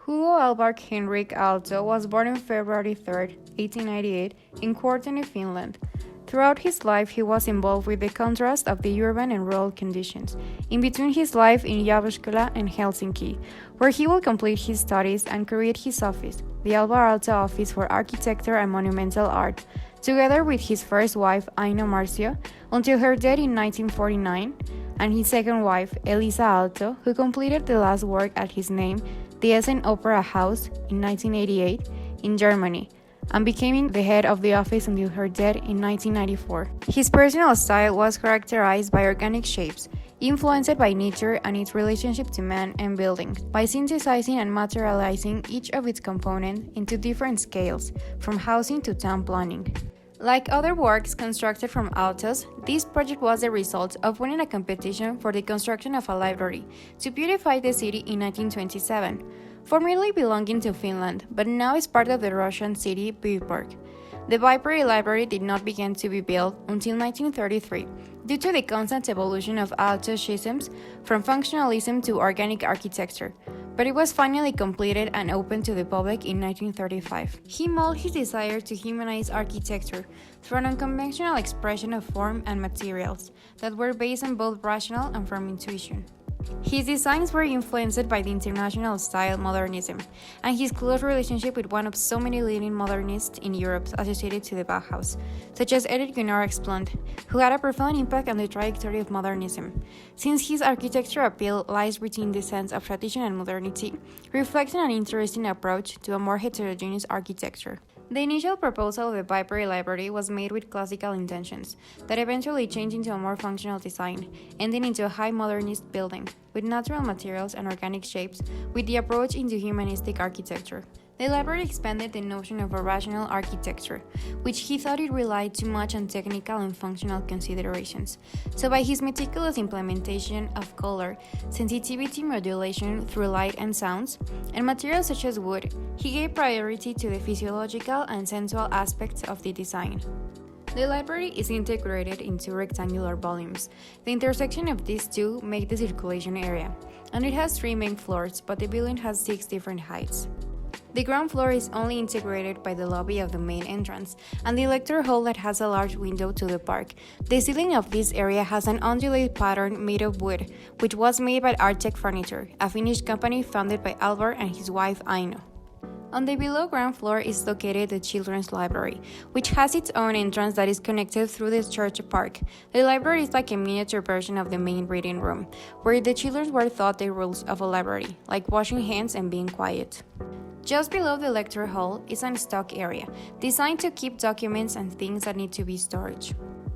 Hugo Alvar Henrik Aalto was born on February 3, 1898, in Kortene, Finland. Throughout his life, he was involved with the contrast of the urban and rural conditions, in between his life in Jyväskylä and Helsinki, where he will complete his studies and create his office, the Alvar Aalto Office for Architecture and Monumental Art, together with his first wife, Aino Marcio, until her death in 1949, and his second wife, Elisa Aalto, who completed the last work at his name, the Essen Opera House, in 1988, in Germany, and becoming the head of the office until her death in 1994. His personal style was characterized by organic shapes, influenced by nature and its relationship to man and buildings, by synthesizing and materializing each of its components into different scales, from housing to town planning. Like other works constructed from Aalto's, this project was the result of winning a competition for the construction of a library to beautify the city in 1927, formerly belonging to Finland, but now is part of the Russian city Viipuri. The Viipuri Library did not begin to be built until 1933, due to the constant evolution of Aalto's schisms from functionalism to organic architecture, but it was finally completed and opened to the public in 1935. He molded his desire to humanize architecture through an unconventional expression of form and materials that were based on both rational and from intuition. His designs were influenced by the international style modernism, and his close relationship with one of so many leading modernists in Europe associated to the Bauhaus, such as Edith Gunnar Explund, who had a profound impact on the trajectory of modernism. Since his architectural appeal lies between the sense of tradition and modernity, reflecting an interesting approach to a more heterogeneous architecture. The initial proposal of the Viipuri Library was made with classical intentions, that eventually changed into a more functional design, ending into a high modernist building, with natural materials and organic shapes, with the approach into humanistic architecture. The library expanded the notion of a rational architecture, which he thought it relied too much on technical and functional considerations. So by his meticulous implementation of color, sensitivity modulation through light and sounds, and materials such as wood, he gave priority to the physiological and sensual aspects of the design. The library is integrated into rectangular volumes. The intersection of these two make the circulation area, and it has 3 main floors, but the building has 6 different heights. The ground floor is only integrated by the lobby of the main entrance and the lecture hall that has a large window to the park. The ceiling of this area has an undulate pattern made of wood, which was made by Artec Furniture, a Finnish company founded by Alvar and his wife Aino. On the below ground floor is located the Children's Library, which has its own entrance that is connected through the church park. The library is like a miniature version of the main reading room, where the children were taught the rules of a library, like washing hands and being quiet. Just below the lecture hall is a stock area, designed to keep documents and things that need to be stored.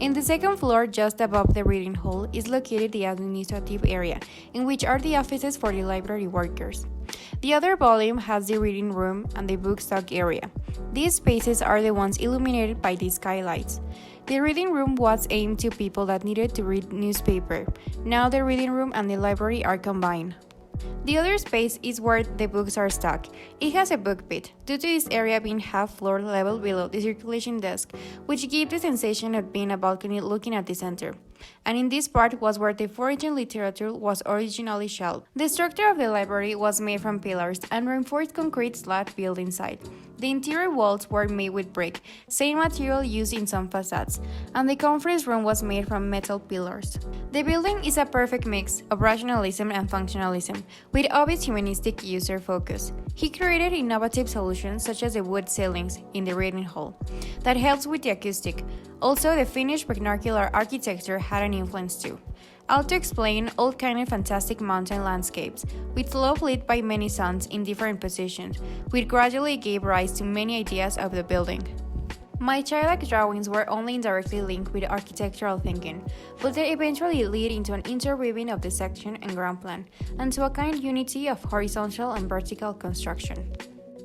In the second floor, just above the reading hall, is located the administrative area, in which are the offices for the library workers. The other volume has the reading room and the book stock area. These spaces are the ones illuminated by the skylights. The reading room was aimed to people that needed to read newspaper. Now the reading room and the library are combined. The other space is where the books are stocked. It has a book pit, due to this area being half floor level below the circulation desk, which gives the sensation of being a balcony looking at the center. And in this part was where the foreign literature was originally shelved. The structure of the library was made from pillars and reinforced concrete slab built inside. The interior walls were made with brick, same material used in some facades, and the conference room was made from metal pillars. The building is a perfect mix of rationalism and functionalism, with obvious humanistic user focus. He created innovative solutions such as the wood ceilings in the reading hall that helps with the acoustic. Also, the Finnish vernacular architecture had an influence too. Aalto explained all kind of fantastic mountain landscapes, with slope lit by many suns in different positions, which gradually gave rise to many ideas of the building. My childlike drawings were only indirectly linked with architectural thinking, but they eventually lead into an interweaving of the section and ground plan, and to a kind unity of horizontal and vertical construction.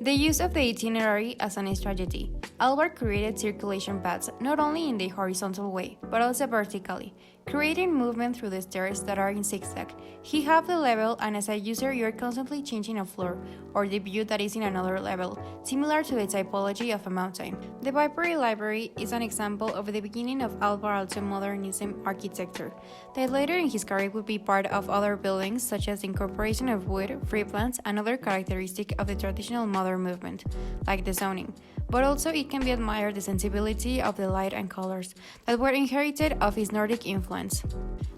The use of the itinerary as an strategy. Alvar created circulation paths not only in the horizontal way, but also vertically, creating movement through the stairs that are in zigzag. He have the level, and as a user you're constantly changing a floor, or the view that is in another level, similar to the typology of a mountain. The Viipuri Library is an example of the beginning of Alvar modernism architecture, that later in his career would be part of other buildings such as the incorporation of wood, free plants, and other characteristic of the traditional modern movement, like the zoning. But also it can be admired the sensibility of the light and colors that were inherited of his Nordic influence.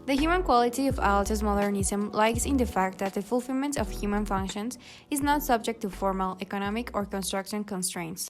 The human quality of Aalto's modernism lies in the fact that the fulfillment of human functions is not subject to formal, economic, or construction constraints.